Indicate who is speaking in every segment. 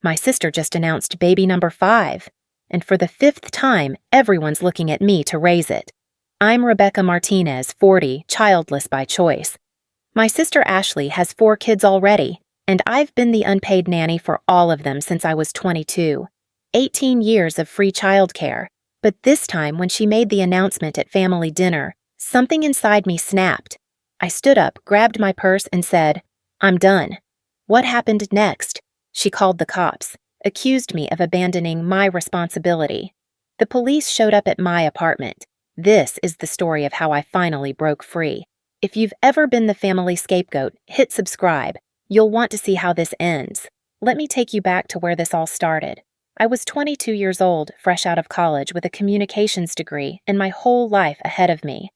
Speaker 1: My sister just announced baby number 5, and for the 5th time, everyone's looking at me to raise it. I'm Rebecca Martinez, 40, childless by choice. My sister Ashley has 4 kids already, and I've been the unpaid nanny for all of them since I was 22. 18 years of free childcare. But this time, when she made the announcement at family dinner, something inside me snapped. I stood up, grabbed my purse, and said, "I'm done." What happened next? She called the cops, accused me of abandoning my responsibility. The police showed up at my apartment. This is the story of how I finally broke free. If you've ever been the family scapegoat, hit subscribe. You'll want to see how this ends. Let me take you back to where this all started. I was 22 years old, fresh out of college with a communications degree and my whole life ahead of me.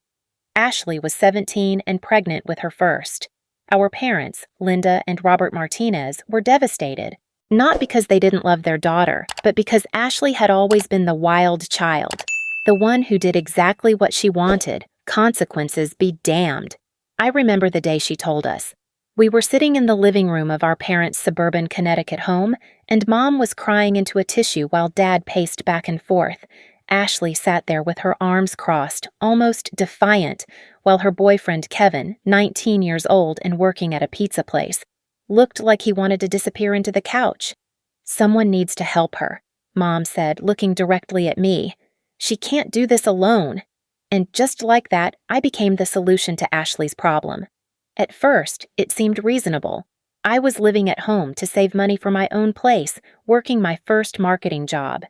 Speaker 1: Ashley was 17 and pregnant with her first. Our parents, Linda and Robert Martinez, were devastated, not because they didn't love their daughter, but because Ashley had always been the wild child, the one who did exactly what she wanted, consequences be damned. I remember the day she told us. We were sitting in the living room of our parents' suburban Connecticut home, and Mom was crying into a tissue while Dad paced back and forth. Ashley sat there with her arms crossed, almost defiant, while her boyfriend Kevin, 19 years old and working at a pizza place, looked like he wanted to disappear into the couch. "Someone needs to help her," Mom said, looking directly at me. "She can't do this alone." And just like that, I became the solution to Ashley's problem. At first, it seemed reasonable. I was living at home to save money for my own place, working my first marketing job.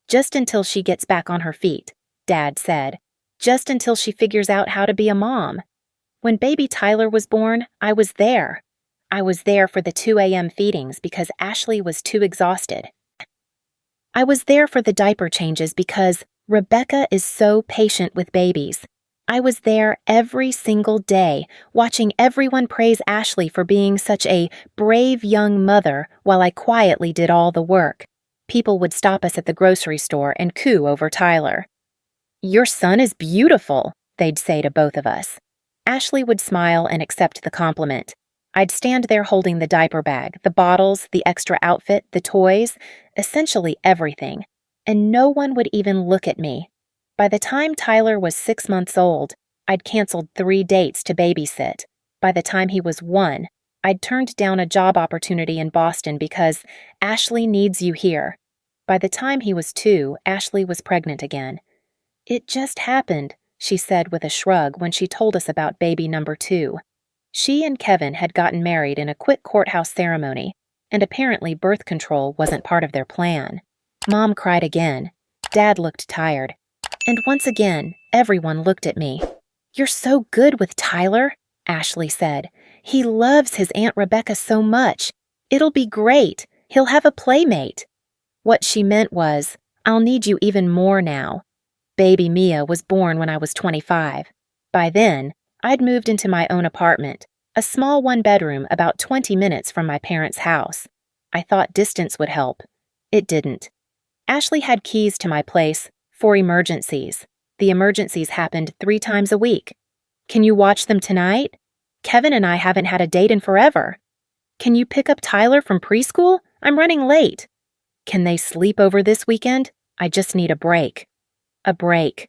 Speaker 1: "Just until she gets back on her feet," Dad said. "Just until she figures out how to be a mom." When baby Tyler was born, I was there. I was there for the 2 a.m. feedings because Ashley was too exhausted. I was there for the diaper changes because Rebecca is so patient with babies. I was there every single day, watching everyone praise Ashley for being such a brave young mother while I quietly did all the work. People would stop us at the grocery store and coo over Tyler. "Your son is beautiful," they'd say to both of us. Ashley would smile and accept the compliment. I'd stand there holding the diaper bag, the bottles, the extra outfit, the toys, essentially everything, and no one would even look at me. By the time Tyler was 6 months old, I'd canceled 3 dates to babysit. By the time he was 1, I'd turned down a job opportunity in Boston because Ashley needs you here. By the time he was 2, Ashley was pregnant again. "It just happened," she said with a shrug when she told us about baby number 2. She and Kevin had gotten married in a quick courthouse ceremony, and apparently birth control wasn't part of their plan. Mom cried again. Dad looked tired. And once again, everyone looked at me. "You're so good with Tyler," Ashley said. "He loves his Aunt Rebecca so much. It'll be great. He'll have a playmate." What she meant was, "I'll need you even more now." Baby Mia was born when I was 25. By then, I'd moved into my own apartment, a small 1-bedroom about 20 minutes from my parents' house. I thought distance would help. It didn't. Ashley had keys to my place for emergencies. The emergencies happened 3 times a week. "Can you watch them tonight? Kevin and I haven't had a date in forever. Can you pick up Tyler from preschool? I'm running late. Can they sleep over this weekend? I just need a break." A break.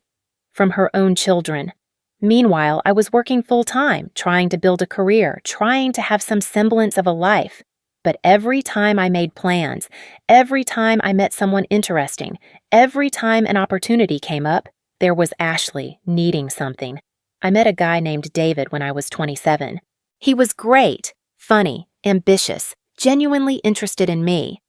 Speaker 1: From her own children. Meanwhile, I was working full-time, trying to build a career, trying to have some semblance of a life. But every time I made plans, every time I met someone interesting, every time an opportunity came up, there was Ashley needing something. I met a guy named David when I was 27. He was great, funny, ambitious, genuinely interested in me.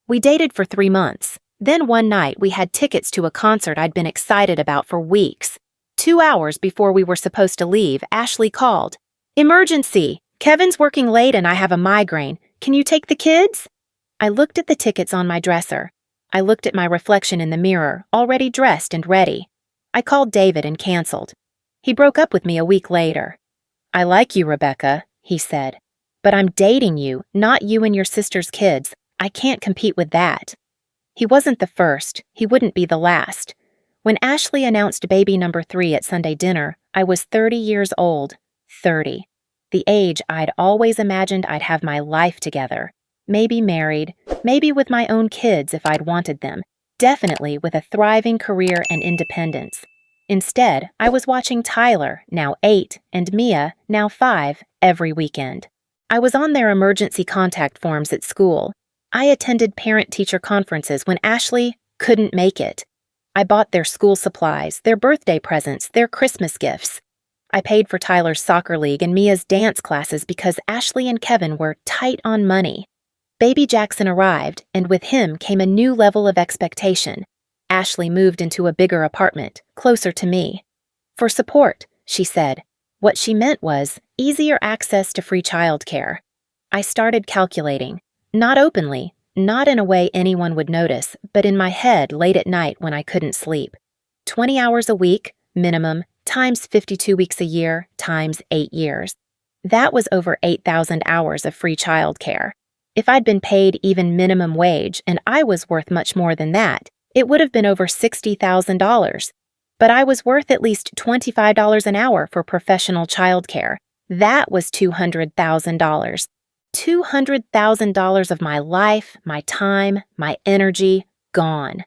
Speaker 1: We dated for 3 months. Then one night we had tickets to a concert I'd been excited about for weeks. 2 hours before we were supposed to leave, Ashley called. "Emergency! Kevin's working late and I have a migraine. Can you take the kids?" I looked at the tickets on my dresser. I looked at my reflection in the mirror, already dressed and ready. I called David and canceled. He broke up with me a week later. "I like you, Rebecca," he said. "But I'm dating you, not you and your sister's kids. I can't compete with that." He wasn't the first. He wouldn't be the last. When Ashley announced baby number 3 at Sunday dinner, I was 30 years old. 30. The age I'd always imagined I'd have my life together. Maybe married, Maybe with my own kids if I'd wanted them. Definitely with a thriving career and independence. Instead, I was watching Tyler, now 8, and Mia, now 5, every weekend. I was on their emergency contact forms at school. I attended parent-teacher conferences when Ashley couldn't make it. I bought their school supplies, their birthday presents, their Christmas gifts. I paid for Tyler's soccer league and Mia's dance classes because Ashley and Kevin were tight on money. Baby Jackson arrived, and with him came a new level of expectation. Ashley moved into a bigger apartment, closer to me. For support, she said. What she meant was easier access to free childcare. I started calculating, not openly, not in a way anyone would notice, but in my head late at night when I couldn't sleep. 20 hours a week, minimum, times 52 weeks a year, times 8 years. That was over 8,000 hours of free childcare. If I'd been paid even minimum wage, and I was worth much more than that, it would have been over $60,000. But I was worth at least $25 an hour for professional childcare. That was $200,000. $200,000 of my life, my time, my energy, gone.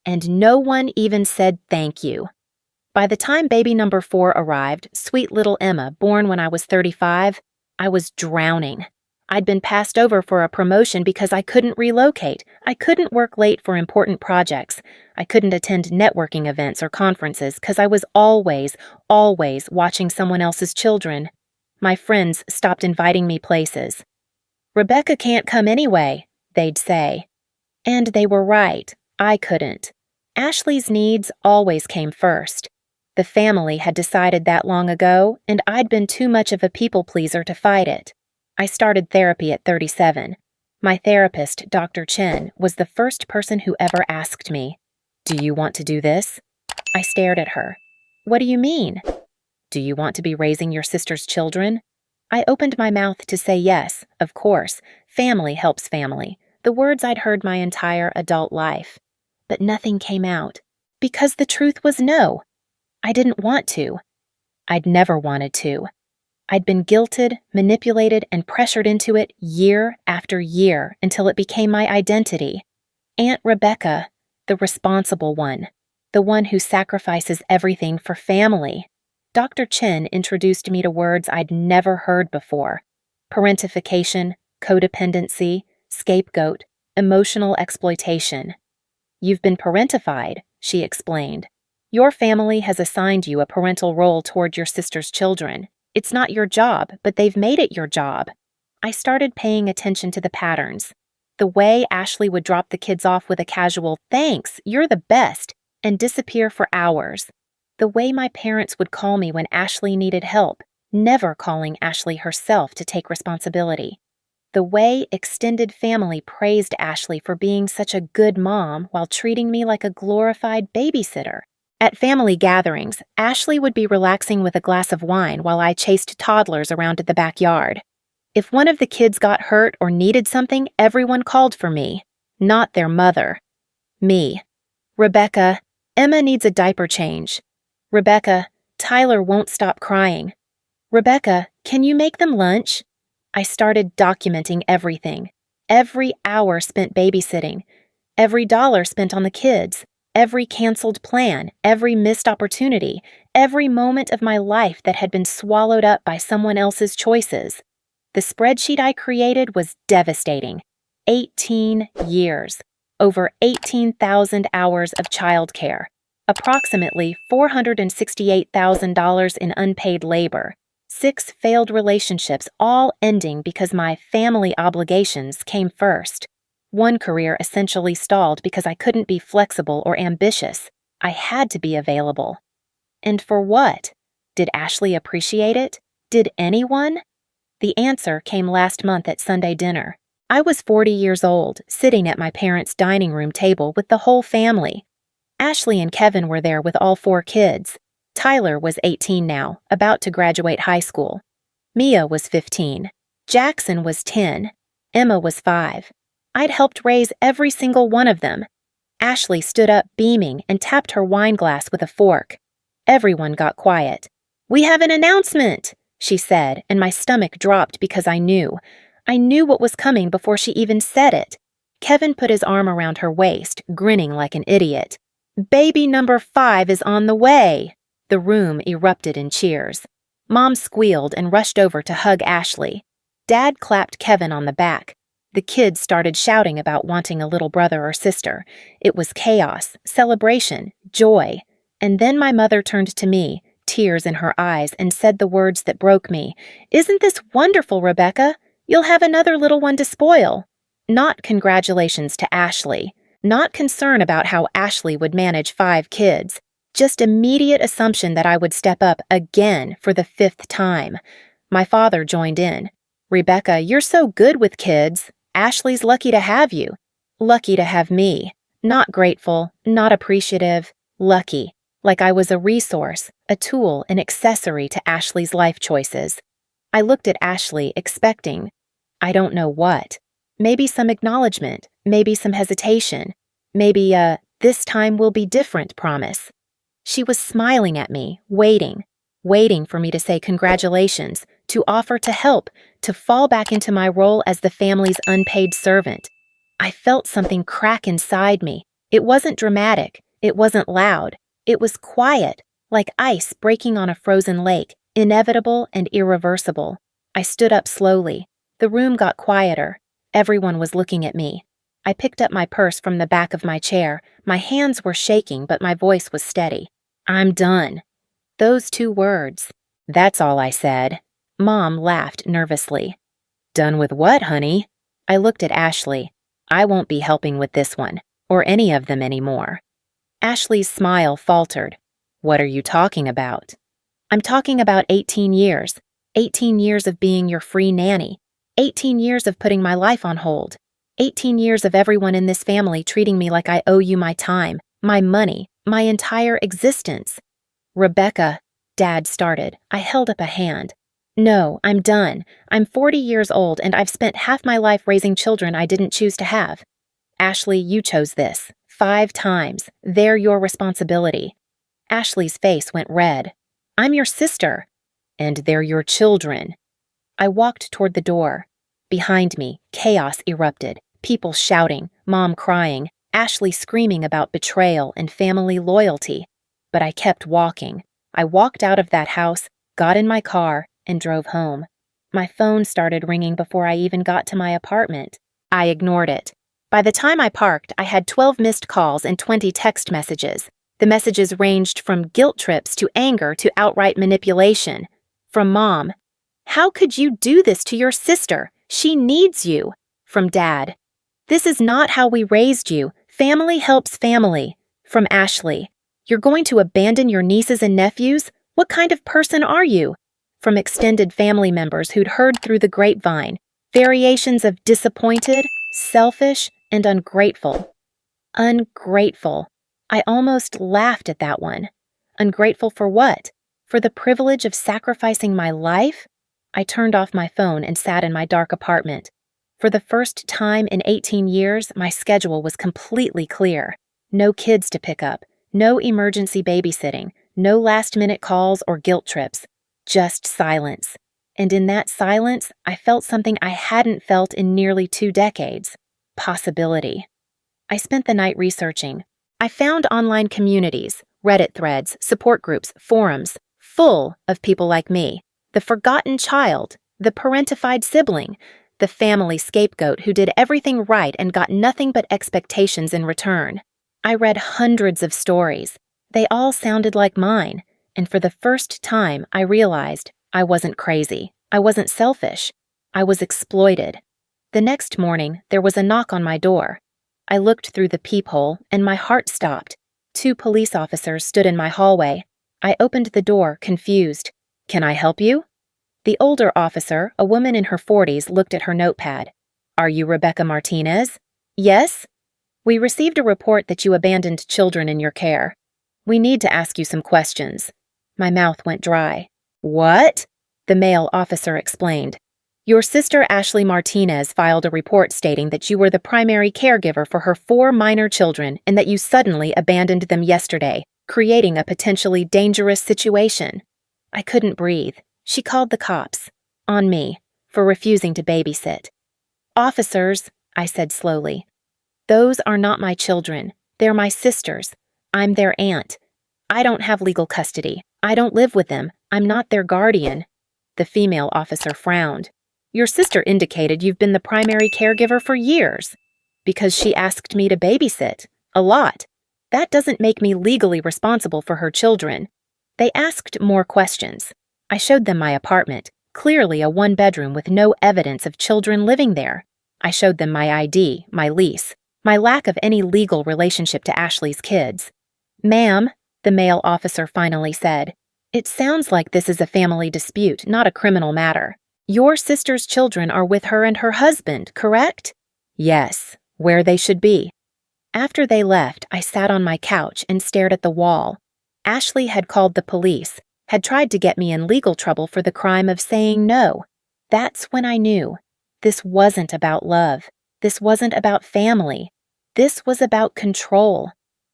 Speaker 1: And no one even said thank you. By the time baby number 4 arrived, sweet little Emma, born when I was 35, I was drowning. I'd been passed over for a promotion because I couldn't relocate. I couldn't work late for important projects. I couldn't attend networking events or conferences because I was always watching someone else's children. My friends stopped inviting me places. "Rebecca can't come anyway," they'd say. And they were right. I couldn't. Ashley's needs always came first. The family had decided that long ago, and I'd been too much of a people pleaser to fight it. I started therapy at 37. My therapist, Dr. Chen, was the first person who ever asked me, "Do you want to do this?" I stared at her. "What do you mean?" "Do you want to be raising your sister's children?" I opened my mouth to say yes, of course. Family helps family. The words I'd heard my entire adult life. But nothing came out. Because the truth was no. I didn't want to. I'd never wanted to. I'd been guilted, manipulated, and pressured into it year after year until it became my identity. Aunt Rebecca, the responsible one, the one who sacrifices everything for family. Dr. Chen introduced me to words I'd never heard before: parentification, codependency, scapegoat, emotional exploitation. "You've been parentified," she explained. "Your family has assigned you a parental role toward your sister's children. It's not your job, but they've made it your job." I started paying attention to the patterns. The way Ashley would drop the kids off with a casual "Thanks, you're the best," and disappear for hours. The way my parents would call me when Ashley needed help, never calling Ashley herself to take responsibility. The way extended family praised Ashley for being such a good mom while treating me like a glorified babysitter. At family gatherings, Ashley would be relaxing with a glass of wine while I chased toddlers around the backyard. If one of the kids got hurt or needed something, everyone called for me, not their mother. Me. "Rebecca, Emma needs a diaper change." "Rebecca, Tyler won't stop crying." "Rebecca, can you make them lunch?" I started documenting everything. Every hour spent babysitting. Every dollar spent on the kids. Every canceled plan, every missed opportunity, every moment of my life that had been swallowed up by someone else's choices. The spreadsheet I created was devastating. 18 years, over 18,000 hours of childcare, approximately $468,000 in unpaid labor, 6 failed relationships, all ending because my family obligations came first. One career essentially stalled because I couldn't be flexible or ambitious. I had to be available. And for what? Did Ashley appreciate it? Did anyone? The answer came last month at Sunday dinner. I was 40 years old, sitting at my parents' dining room table with the whole family. Ashley and Kevin were there with all 4 kids. Tyler was 18 now, about to graduate high school. Mia was 15. Jackson was 10. Emma was 5. I'd helped raise every single one of them. Ashley stood up beaming and tapped her wine glass with a fork. Everyone got quiet. "We have an announcement," she said, and my stomach dropped because I knew. I knew what was coming before she even said it. Kevin put his arm around her waist, grinning like an idiot. "Baby number 5 is on the way!" The room erupted in cheers. Mom squealed and rushed over to hug Ashley. Dad clapped Kevin on the back. The kids started shouting about wanting a little brother or sister. It was chaos, celebration, joy. And then my mother turned to me, tears in her eyes, and said the words that broke me. "Isn't this wonderful, Rebecca? You'll have another little one to spoil." Not congratulations to Ashley. Not concern about how Ashley would manage 5 kids. Just immediate assumption that I would step up again for the 5th time. My father joined in. "Rebecca, you're so good with kids. Ashley's lucky to have you." Lucky to have me. Not grateful, not appreciative. Lucky. Like I was a resource, a tool, an accessory to Ashley's life choices. I looked at Ashley, expecting, I don't know what. Maybe some acknowledgement, maybe some hesitation, maybe a "this time will be different" promise. She was smiling at me, waiting for me to say congratulations, to offer to help, to fall back into my role as the family's unpaid servant. I felt something crack inside me. It wasn't dramatic. It wasn't loud. It was quiet, like ice breaking on a frozen lake, inevitable and irreversible. I stood up slowly. The room got quieter. Everyone was looking at me. I picked up my purse from the back of my chair. My hands were shaking, but my voice was steady. "I'm done." Those 2 words. That's all I said. Mom laughed nervously. "Done with what, honey?" I looked at Ashley. "I won't be helping with this one, or any of them anymore." Ashley's smile faltered. "What are you talking about?" "I'm talking about 18 years. 18 years of being your free nanny. 18 years of putting my life on hold. 18 years of everyone in this family treating me like I owe you my time, my money, my entire existence." "Rebecca," Dad started. I held up a hand. "No, I'm done. I'm 40 years old and I've spent half my life raising children I didn't choose to have. Ashley, you chose this. 5 times. They're your responsibility." Ashley's face went red. "I'm your sister." "And they're your children." I walked toward the door. Behind me, chaos erupted. People shouting, Mom crying, Ashley screaming about betrayal and family loyalty. But I kept walking. I walked out of that house, got in my car, and drove home. My phone started ringing before I even got to my apartment. I ignored it. By the time I parked, I had 12 missed calls and 20 text messages. The messages ranged from guilt trips to anger to outright manipulation. From Mom, "How could you do this to your sister? She needs you." From Dad, "This is not how we raised you. Family helps family." From Ashley, "You're going to abandon your nieces and nephews? What kind of person are you?" From extended family members who'd heard through the grapevine, variations of disappointed, selfish, and ungrateful. Ungrateful. I almost laughed at that one. Ungrateful for what? For the privilege of sacrificing my life? I turned off my phone and sat in my dark apartment. For the first time in 18 years, my schedule was completely clear. No kids to pick up, no emergency babysitting, no last-minute calls or guilt trips. Just silence. And in that silence, I felt something I hadn't felt in nearly 2 decades. Possibility. I spent the night researching. I found online communities, Reddit threads, support groups, forums, full of people like me. The forgotten child, the parentified sibling, the family scapegoat who did everything right and got nothing but expectations in return. I read hundreds of stories. They all sounded like mine. And for the first time, I realized I wasn't crazy. I wasn't selfish. I was exploited. The next morning, there was a knock on my door. I looked through the peephole, and my heart stopped. 2 police officers stood in my hallway. I opened the door, confused. "Can I help you?" The older officer, a woman in her 40s, looked at her notepad. "Are you Rebecca Martinez?" "Yes." "We received a report that you abandoned children in your care. We need to ask you some questions." My mouth went dry. "What?" The male officer explained. "Your sister Ashley Martinez filed a report stating that you were the primary caregiver for her 4 minor children and that you suddenly abandoned them yesterday, creating a potentially dangerous situation." I couldn't breathe. She called the cops. On me, for refusing to babysit. "Officers," I said slowly, Those are not my children. They're my sisters. I'm their aunt. I don't have legal custody. I don't live with them. I'm not their guardian." The female officer frowned. "Your sister indicated you've been the primary caregiver for years." "Because she asked me to babysit. A lot. That doesn't make me legally responsible for her children." They asked more questions. I showed them my apartment, clearly a one-bedroom with no evidence of children living there. I showed them my ID, my lease, my lack of any legal relationship to Ashley's kids. "Ma'am," the male officer finally said, "it sounds like this is a family dispute, not a criminal matter. Your sister's children are with her and her husband, correct?" "Yes, where they should be." After they left, I sat on my couch and stared at the wall. Ashley had called the police, had tried to get me in legal trouble for the crime of saying no. That's when I knew. This wasn't about love. This wasn't about family. This was about control.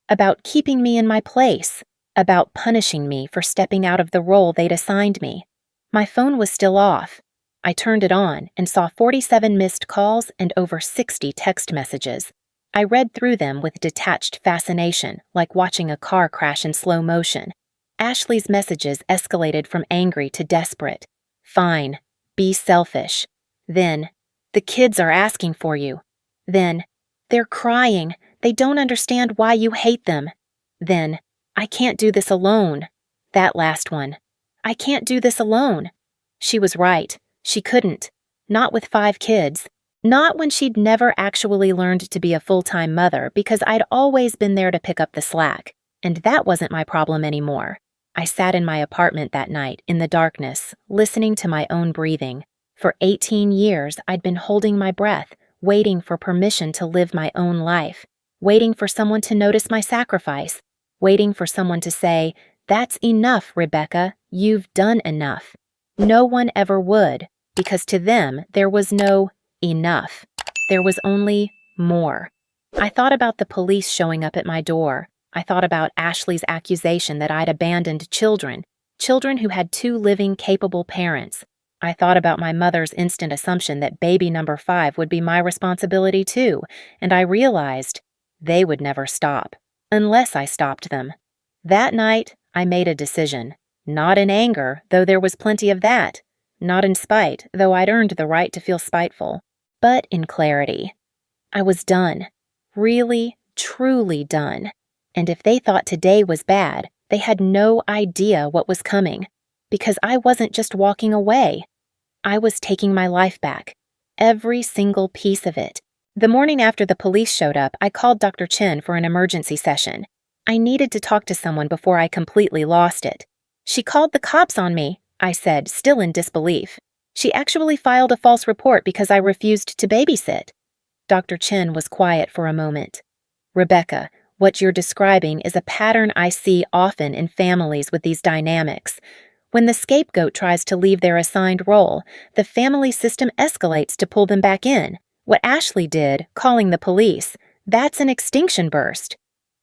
Speaker 1: About keeping me in my place. About punishing me for stepping out of the role they'd assigned me. My phone was still off. I turned it on and saw 47 missed calls and over 60 text messages. I read through them with detached fascination, like watching a car crash in slow motion. Ashley's messages escalated from angry to desperate. "Fine. Be selfish." Then, "The kids are asking for you." Then, "They're crying. They don't understand why you hate them." Then, "I can't do this alone." That last one. I can't do this alone. She was right. She couldn't. Not with 5 kids. Not when she'd never actually learned to be a full-time mother because I'd always been there to pick up the slack. And that wasn't my problem anymore. I sat in my apartment that night, in the darkness, listening to my own breathing. For 18 years, I'd been holding my breath, waiting for permission to live my own life, waiting for someone to notice my sacrifice, waiting for someone to say, "That's enough, Rebecca, you've done enough." No one ever would, because to them, there was no enough. There was only more. I thought about the police showing up at my door. I thought about Ashley's accusation that I'd abandoned children who had 2 living, capable parents. I thought about my mother's instant assumption that baby number 5 would be my responsibility too, and I realized they would never stop, unless I stopped them. That night, I made a decision. Not in anger, though there was plenty of that. Not in spite, though I'd earned the right to feel spiteful. But in clarity. I was done. Really, truly done. And if they thought today was bad, they had no idea what was coming. Because I wasn't just walking away. I was taking my life back. Every single piece of it. The morning after the police showed up, I called Dr. Chen for an emergency session. I needed to talk to someone before I completely lost it. "She called the cops on me," I said, still in disbelief. "She actually filed a false report because I refused to babysit." Dr. Chen was quiet for a moment. "Rebecca, what you're describing is a pattern I see often in families with these dynamics. When the scapegoat tries to leave their assigned role, the family system escalates to pull them back in. What Ashley did, calling the police, that's an extinction burst."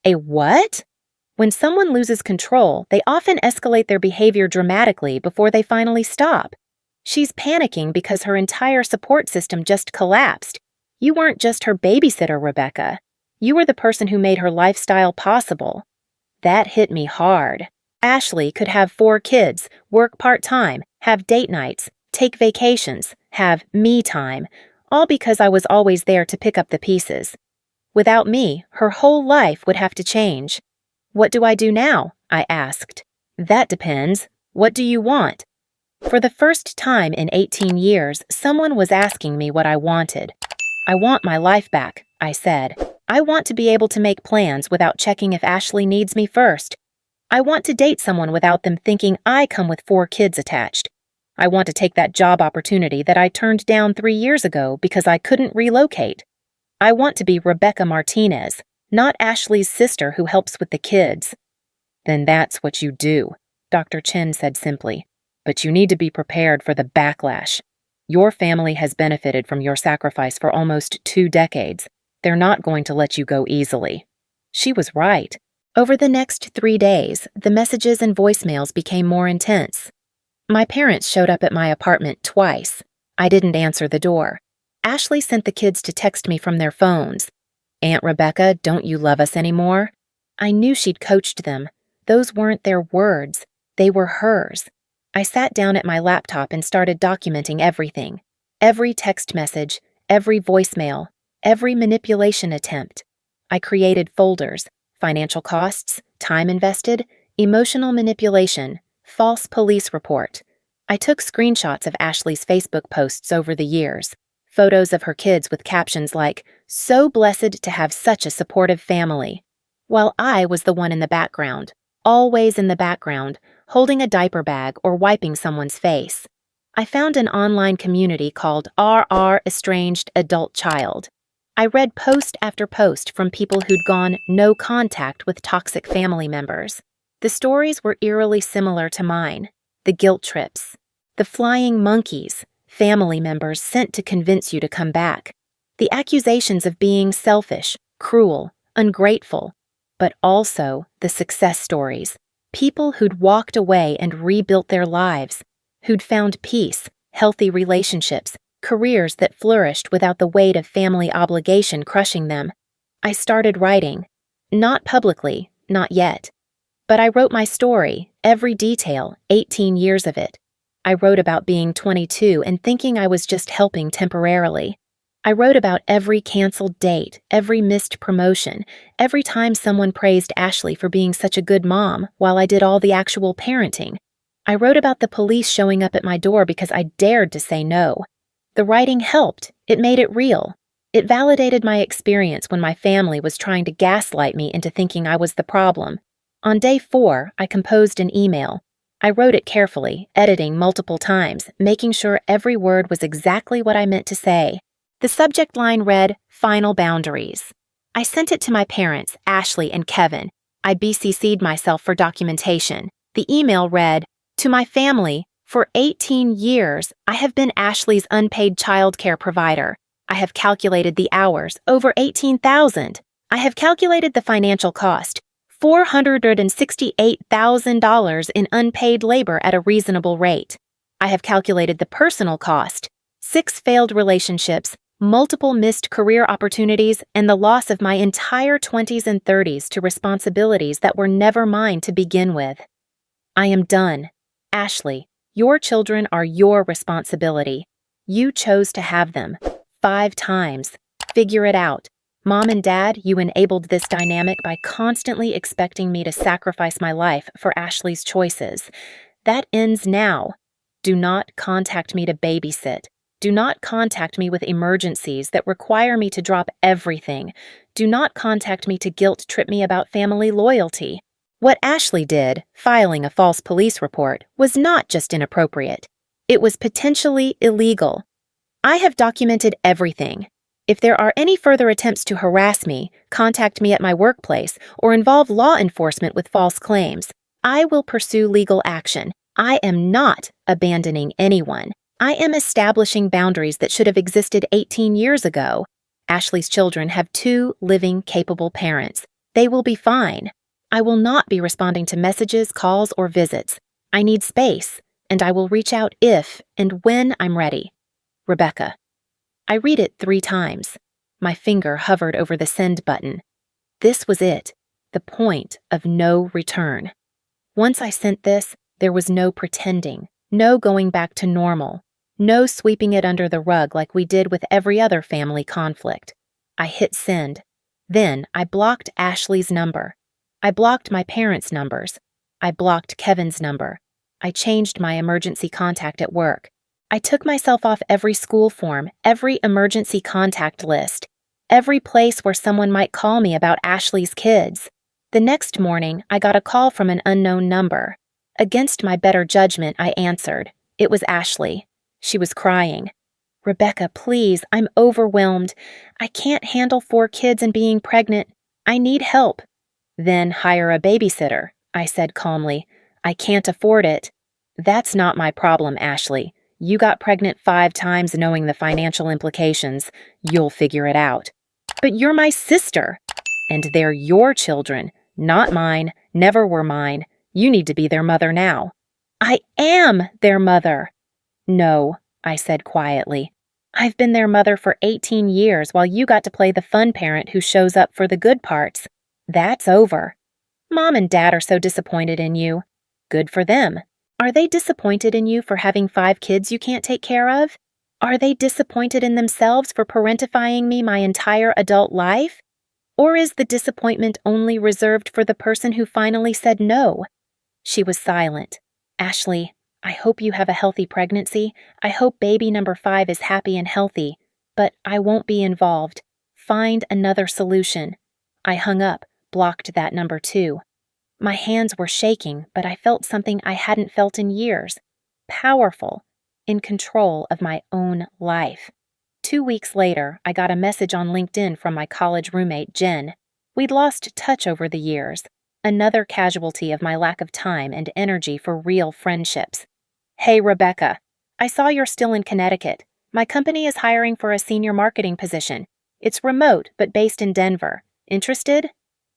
Speaker 1: "A what?" "When someone loses control, they often escalate their behavior dramatically before they finally stop. She's panicking because her entire support system just collapsed. You weren't just her babysitter, Rebecca. You were the person who made her lifestyle possible." That hit me hard. Ashley could have 4 kids, work part-time, have date nights, take vacations, have me time, all because I was always there to pick up the pieces. Without me, her whole life would have to change. "What do I do now?" I asked. "That depends. What do you want?" For the first time in 18 years, someone was asking me what I wanted. "I want my life back," I said. "I want to be able to make plans without checking if Ashley needs me first. I want to date someone without them thinking I come with 4 kids attached. I want to take that job opportunity that I turned down 3 years ago because I couldn't relocate. I want to be Rebecca Martinez, not Ashley's sister who helps with the kids." "Then that's what you do," Dr. Chen said simply. "But you need to be prepared for the backlash. Your family has benefited from your sacrifice for almost 2 decades. They're not going to let you go easily." She was right. Over the next 3 days, the messages and voicemails became more intense. My parents showed up at my apartment twice. I didn't answer the door. Ashley sent the kids to text me from their phones. "Aunt Rebecca, don't you love us anymore?" I knew she'd coached them. Those weren't their words. They were hers. I sat down at my laptop and started documenting everything. Every text message, every voicemail, every manipulation attempt. I created folders: financial costs, time invested, emotional manipulation, false police report. I took screenshots of Ashley's Facebook posts over the years, photos of her kids with captions like, "So blessed to have such a supportive family," while I was the one in the background, always in the background, holding a diaper bag or wiping someone's face. I found an online community called RR Estranged Adult Child. I read post after post from people who'd gone no contact with toxic family members. The stories were eerily similar to mine: the guilt trips, the flying monkeys, family members sent to convince you to come back, the accusations of being selfish, cruel, ungrateful, but also the success stories: people who'd walked away and rebuilt their lives, who'd found peace, healthy relationships, careers that flourished without the weight of family obligation crushing them. I started writing. Not publicly, not yet. But I wrote my story, every detail, 18 years of it. I wrote about being 22 and thinking I was just helping temporarily. I wrote about every canceled date, every missed promotion, every time someone praised Ashley for being such a good mom while I did all the actual parenting. I wrote about the police showing up at my door because I dared to say no. The writing helped. It made it real. It validated my experience when my family was trying to gaslight me into thinking I was the problem. On day 4, I composed an email. I wrote it carefully, editing multiple times, making sure every word was exactly what I meant to say. The subject line read, "Final Boundaries." I sent it to my parents, Ashley and Kevin. I BCC'd myself for documentation. The email read, "To my family, for 18 years, I have been Ashley's unpaid childcare provider. I have calculated the hours, over 18,000. I have calculated the financial cost, $468,000 in unpaid labor at a reasonable rate. I have calculated the personal cost, 6 failed relationships, multiple missed career opportunities, and the loss of my entire 20s and 30s to responsibilities that were never mine to begin with. I am done. Ashley, your children are your responsibility. You chose to have them. 5 times. Figure it out. Mom and Dad, you enabled this dynamic by constantly expecting me to sacrifice my life for Ashley's choices. That ends now. Do not contact me to babysit. Do not contact me with emergencies that require me to drop everything. Do not contact me to guilt trip me about family loyalty. What Ashley did, filing a false police report, was not just inappropriate. It was potentially illegal. I have documented everything. If there are any further attempts to harass me, contact me at my workplace, or involve law enforcement with false claims, I will pursue legal action. I am not abandoning anyone. I am establishing boundaries that should have existed 18 years ago. Ashley's children have 2 living, capable parents. They will be fine. I will not be responding to messages, calls, or visits. I need space, and I will reach out if and when I'm ready. Rebecca. I read it 3 times. My finger hovered over the send button. This was it, the point of no return. Once I sent this, there was no pretending, no going back to normal, no sweeping it under the rug like we did with every other family conflict. I hit send. Then I blocked Ashley's number. I blocked my parents' numbers. I blocked Kevin's number. I changed my emergency contact at work. I took myself off every school form, every emergency contact list, every place where someone might call me about Ashley's kids. The next morning, I got a call from an unknown number. Against my better judgment, I answered. It was Ashley. She was crying. "Rebecca, please, I'm overwhelmed. I can't handle 4 kids and being pregnant. I need help." "Then hire a babysitter," I said calmly. "I can't afford it." "That's not my problem, Ashley. You got pregnant 5 times knowing the financial implications. You'll figure it out." "But you're my sister." "And they're your children, not mine, never were mine. You need to be their mother now." "I am their mother." "No," I said quietly. I've been their mother for 18 years while you got to play the fun parent who shows up for the good parts. That's over. Mom and Dad are so disappointed in you. Good for them. Are they disappointed in you for having 5 kids you can't take care of? Are they disappointed in themselves for parentifying me my entire adult life? Or is the disappointment only reserved for the person who finally said no? She was silent. Ashley, I hope you have a healthy pregnancy. I hope baby number 5 is happy and healthy. But I won't be involved. Find another solution. I hung up, blocked that number 2. My hands were shaking, but I felt something I hadn't felt in years. Powerful. In control of my own life. 2 weeks later, I got a message on LinkedIn from my college roommate, Jen. We'd lost touch over the years. Another casualty of my lack of time and energy for real friendships. Hey, Rebecca. I saw you're still in Connecticut. My company is hiring for a senior marketing position. It's remote, but based in Denver. Interested?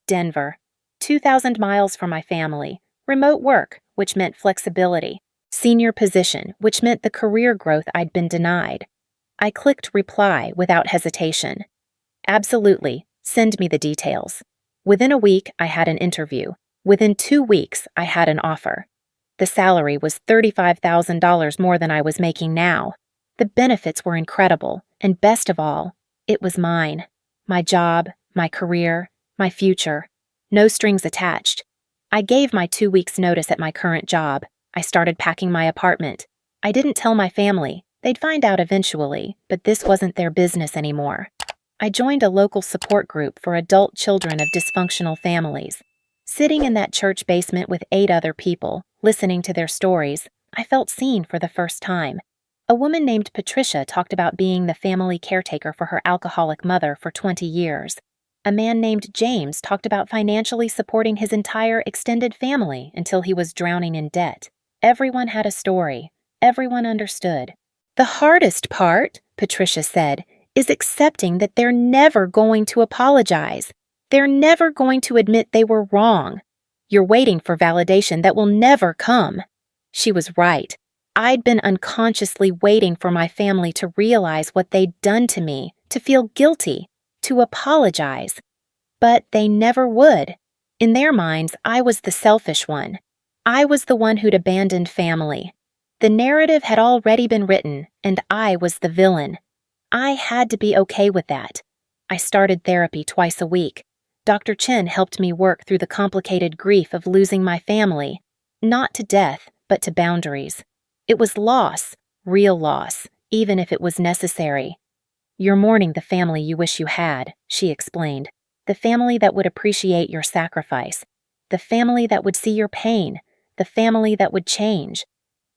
Speaker 1: Denver. 2,000 miles from my family. Remote work, which meant flexibility. Senior position, which meant the career growth I'd been denied. I clicked reply without hesitation. Absolutely. Send me the details. Within a week, I had an interview. Within 2 weeks, I had an offer. The salary was $35,000 more than I was making now. The benefits were incredible, and best of all, it was mine. My job, my career, my future. No strings attached. I gave my 2 weeks' notice at my current job. I started packing my apartment. I didn't tell my family. They'd find out eventually, but this wasn't their business anymore. I joined a local support group for adult children of dysfunctional families. Sitting in that church basement with 8 other people, listening to their stories, I felt seen for the first time. A woman named Patricia talked about being the family caretaker for her alcoholic mother for 20 years. A man named James talked about financially supporting his entire extended family until he was drowning in debt. Everyone had a story. Everyone understood. The hardest part, Patricia said, is accepting that they're never going to apologize. They're never going to admit they were wrong. You're waiting for validation that will never come. She was right. I'd been unconsciously waiting for my family to realize what they'd done to me, to feel guilty, to apologize. But they never would. In their minds, I was the selfish one. I was the one who'd abandoned family. The narrative had already been written, and I was the villain. I had to be okay with that. I started therapy twice a week. Dr. Chen helped me work through the complicated grief of losing my family, not to death, but to boundaries. It was loss, real loss, even if it was necessary. You're mourning the family you wish you had, she explained. The family that would appreciate your sacrifice. The family that would see your pain. The family that would change.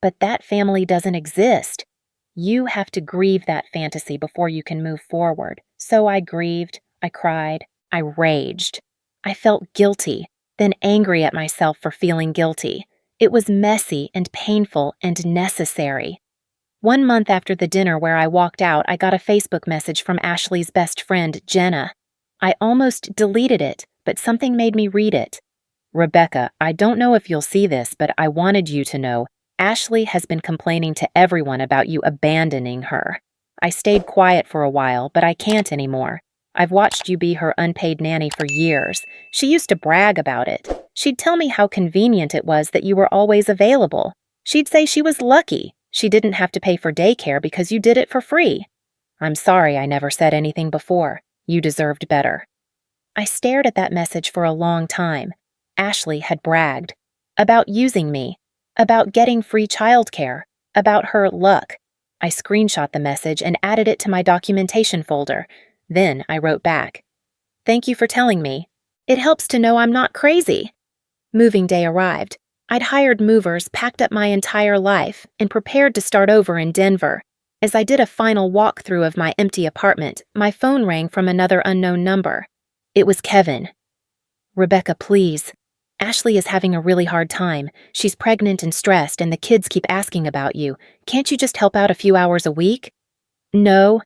Speaker 1: But that family doesn't exist. You have to grieve that fantasy before you can move forward. So I grieved, I cried, I raged. I felt guilty, then angry at myself for feeling guilty. It was messy and painful and necessary. 1 month after the dinner where I walked out, I got a Facebook message from Ashley's best friend, Jenna. I almost deleted it, but something made me read it. Rebecca, I don't know if you'll see this, but I wanted you to know Ashley has been complaining to everyone about you abandoning her. I stayed quiet for a while, but I can't anymore. I've watched you be her unpaid nanny for years. She used to brag about it. She'd tell me how convenient it was that you were always available. She'd say she was lucky. She didn't have to pay for daycare because you did it for free. I'm sorry I never said anything before. You deserved better. I stared at that message for a long time. Ashley had bragged. About using me. About getting free childcare. About her luck. I screenshot the message and added it to my documentation folder. Then I wrote back. Thank you for telling me. It helps to know I'm not crazy. Moving day arrived. I'd hired movers, packed up my entire life, and prepared to start over in Denver. As I did a final walkthrough of my empty apartment, my phone rang from another unknown number. It was Kevin. Rebecca, please. Ashley is having a really hard time. She's pregnant and stressed, and the kids keep asking about you. Can't you just help out a few hours a week? No,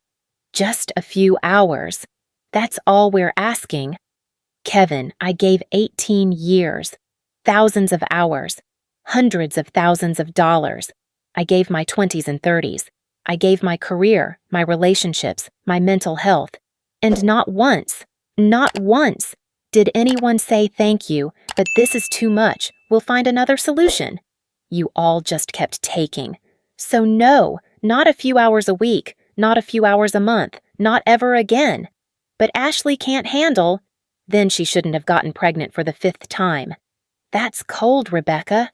Speaker 1: just a few hours. That's all we're asking. Kevin, I gave 18 years, thousands of hours, hundreds of thousands of dollars. I gave my 20s and 30s. I gave my career, my relationships, my mental health. And not once, did anyone say thank you, but this is too much, we'll find another solution. You all just kept taking. So no, not a few hours a week, not a few hours a month, not ever again. But Ashley can't handle. Then she shouldn't have gotten pregnant for the 5th time. That's cold, Rebecca.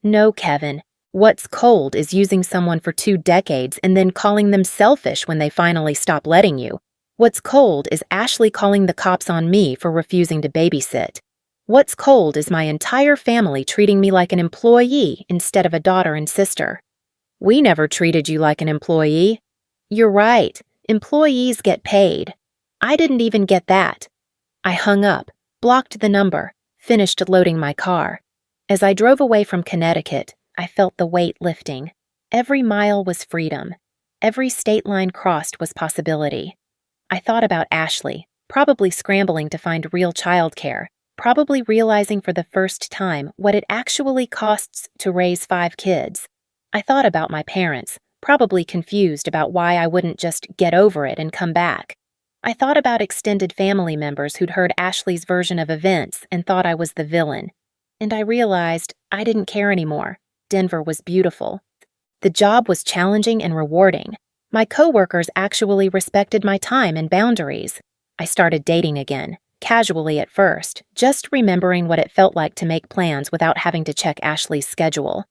Speaker 1: No, Kevin. What's cold is using someone for 2 decades and then calling them selfish when they finally stop letting you. What's cold is Ashley calling the cops on me for refusing to babysit. What's cold is my entire family treating me like an employee instead of a daughter and sister. We never treated you like an employee. You're right. Employees get paid. I didn't even get that. I hung up, blocked the number, finished loading my car. As I drove away from Connecticut, I felt the weight lifting. Every mile was freedom. Every state line crossed was possibility. I thought about Ashley, probably scrambling to find real childcare, probably realizing for the first time what it actually costs to raise 5 kids. I thought about my parents, probably confused about why I wouldn't just get over it and come back. I thought about extended family members who'd heard Ashley's version of events and thought I was the villain. And I realized I didn't care anymore. Denver was beautiful. The job was challenging and rewarding. My coworkers actually respected my time and boundaries. I started dating again, casually at first, just remembering what it felt like to make plans without having to check Ashley's schedule.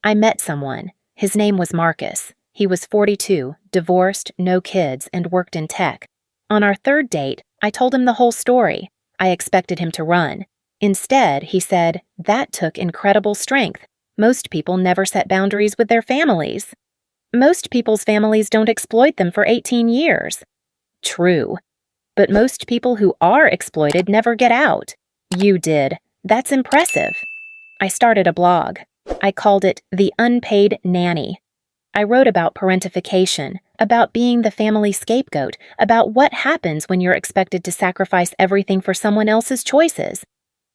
Speaker 1: I met someone. His name was Marcus. He was 42, divorced, no kids, and worked in tech. On our 3rd date, I told him the whole story. I expected him to run. Instead, he said, "That took incredible strength. Most people never set boundaries with their families. Most people's families don't exploit them for 18 years. True. But most people who are exploited never get out. You did. That's impressive. I started a blog. I called it The Unpaid Nanny. I wrote about parentification, about being the family scapegoat, about what happens when you're expected to sacrifice everything for someone else's choices.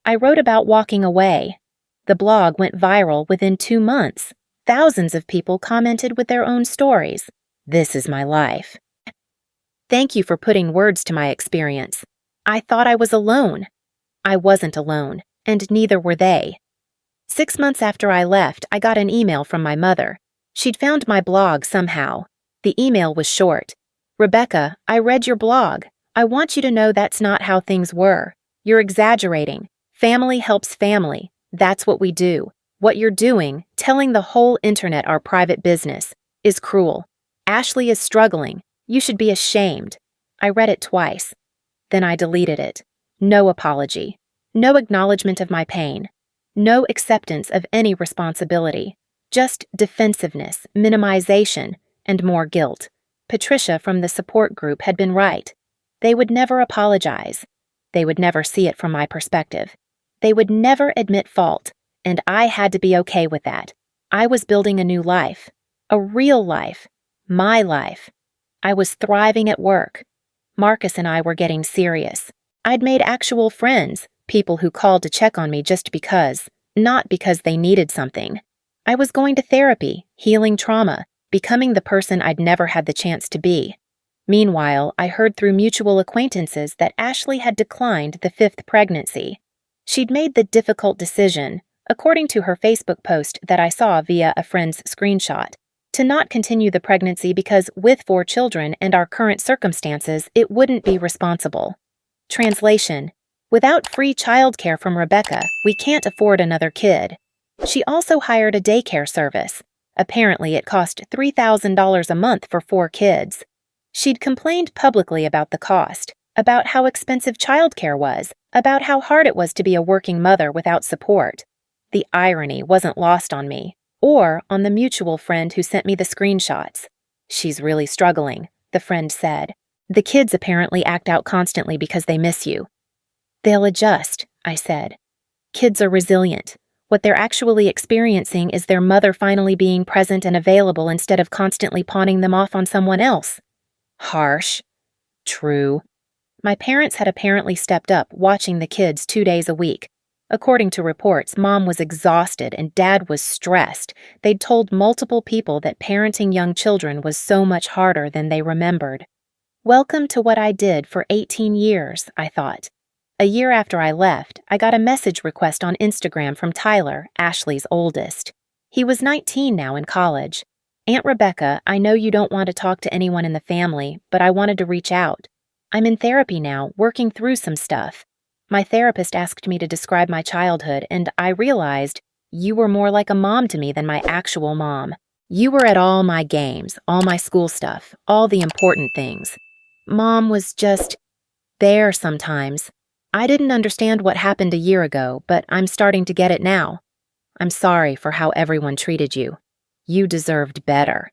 Speaker 1: I wrote about walking away. The blog went viral within 2 months. Thousands of people commented with their own stories. This is my life. Thank you for putting words to my experience. I thought I was alone. I wasn't alone, and neither were they. 6 months after I left, I got an email from my mother. She'd found my blog somehow. The email was short. "Rebecca, I read your blog. I want you to know that's not how things were. You're exaggerating. Family helps family. That's what we do. What you're doing, telling the whole internet our private business, is cruel. Ashley is struggling. You should be ashamed." I read it twice. Then I deleted it. No apology. No acknowledgement of my pain. No acceptance of any responsibility. Just defensiveness, minimization, and more guilt. Patricia from the support group had been right. They would never apologize. They would never see it from my perspective. They would never admit fault, and I had to be okay with that. I was building a new life. A real life. My life. I was thriving at work. Marcus and I were getting serious. I'd made actual friends, people who called to check on me just because, not because they needed something. I was going to therapy, healing trauma, becoming the person I'd never had the chance to be. Meanwhile, I heard through mutual acquaintances that Ashley had declined the 5th pregnancy. She'd made the difficult decision, according to her Facebook post that I saw via a friend's screenshot, to not continue the pregnancy because with 4 children and our current circumstances, it wouldn't be responsible. Translation: without free childcare from Rebecca, we can't afford another kid. She also hired a daycare service. Apparently, it cost $3,000 a month for 4 kids. She'd complained publicly about the cost, about how expensive childcare was, about how hard it was to be a working mother without support. The irony wasn't lost on me, or on the mutual friend who sent me the screenshots. "She's really struggling," the friend said. "The kids apparently act out constantly because they miss you." "They'll adjust," I said. "Kids are resilient. What they're actually experiencing is their mother finally being present and available instead of constantly pawning them off on someone else." Harsh. True. My parents had apparently stepped up, watching the kids 2 days a week. According to reports, Mom was exhausted and Dad was stressed. They'd told multiple people that parenting young children was so much harder than they remembered. Welcome to what I did for 18 years, I thought. A year after I left, I got a message request on Instagram from Tyler, Ashley's oldest. He was 19 now in college. Aunt Rebecca, I know you don't want to talk to anyone in the family, but I wanted to reach out. I'm in therapy now, working through some stuff. My therapist asked me to describe my childhood, and I realized you were more like a mom to me than my actual mom. You were at all my games, all my school stuff, all the important things. Mom was just there sometimes. I didn't understand what happened a year ago, but I'm starting to get it now. I'm sorry for how everyone treated you. You deserved better.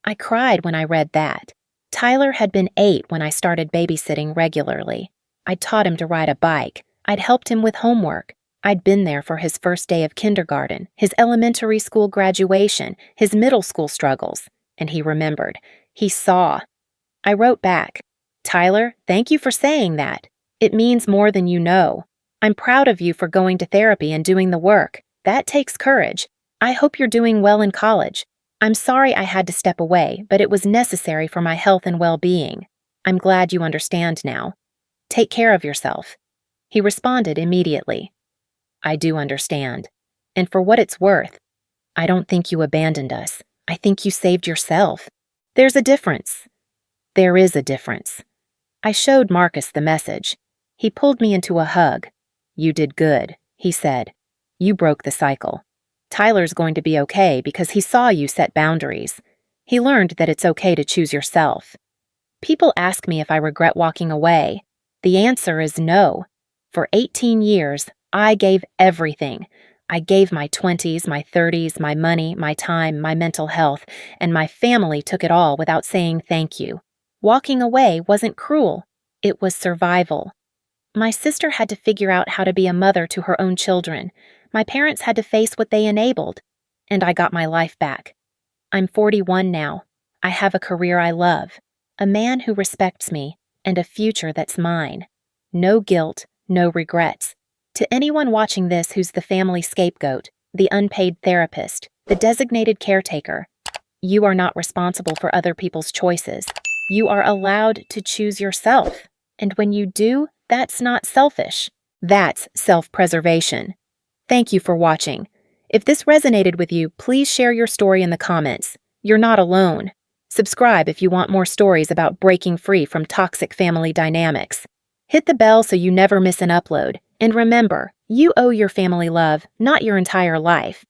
Speaker 1: I cried when I read that. Tyler had been 8 when I started babysitting regularly. I'd taught him to ride a bike. I'd helped him with homework. I'd been there for his first day of kindergarten, his elementary school graduation, his middle school struggles. And he remembered. He saw. I wrote back, Tyler, thank you for saying that. It means more than you know. I'm proud of you for going to therapy and doing the work. That takes courage. I hope you're doing well in college. I'm sorry I had to step away, but it was necessary for my health and well-being. I'm glad you understand now. Take care of yourself. He responded immediately. I do understand. And for what it's worth, I don't think you abandoned us. I think you saved yourself. There's a difference. There is a difference. I showed Marcus the message. He pulled me into a hug. You did good, he said. You broke the cycle. Tyler's going to be okay because he saw you set boundaries. He learned that it's okay to choose yourself. People ask me if I regret walking away. The answer is no. For 18 years, I gave everything. I gave my 20s, my 30s, my money, my time, my mental health, and my family took it all without saying thank you. Walking away wasn't cruel. It was survival. My sister had to figure out how to be a mother to her own children. My parents had to face what they enabled, and I got my life back. I'm 41 now. I have a career I love, a man who respects me, and a future that's mine. No guilt, no regrets. To anyone watching this who's the family scapegoat, the unpaid therapist, the designated caretaker, you are not responsible for other people's choices. You are allowed to choose yourself. And when you do, that's not selfish. That's self-preservation. Thank you for watching. If this resonated with you, please share your story in the comments. You're not alone. Subscribe if you want more stories about breaking free from toxic family dynamics. Hit the bell so you never miss an upload. And remember, you owe your family love, not your entire life.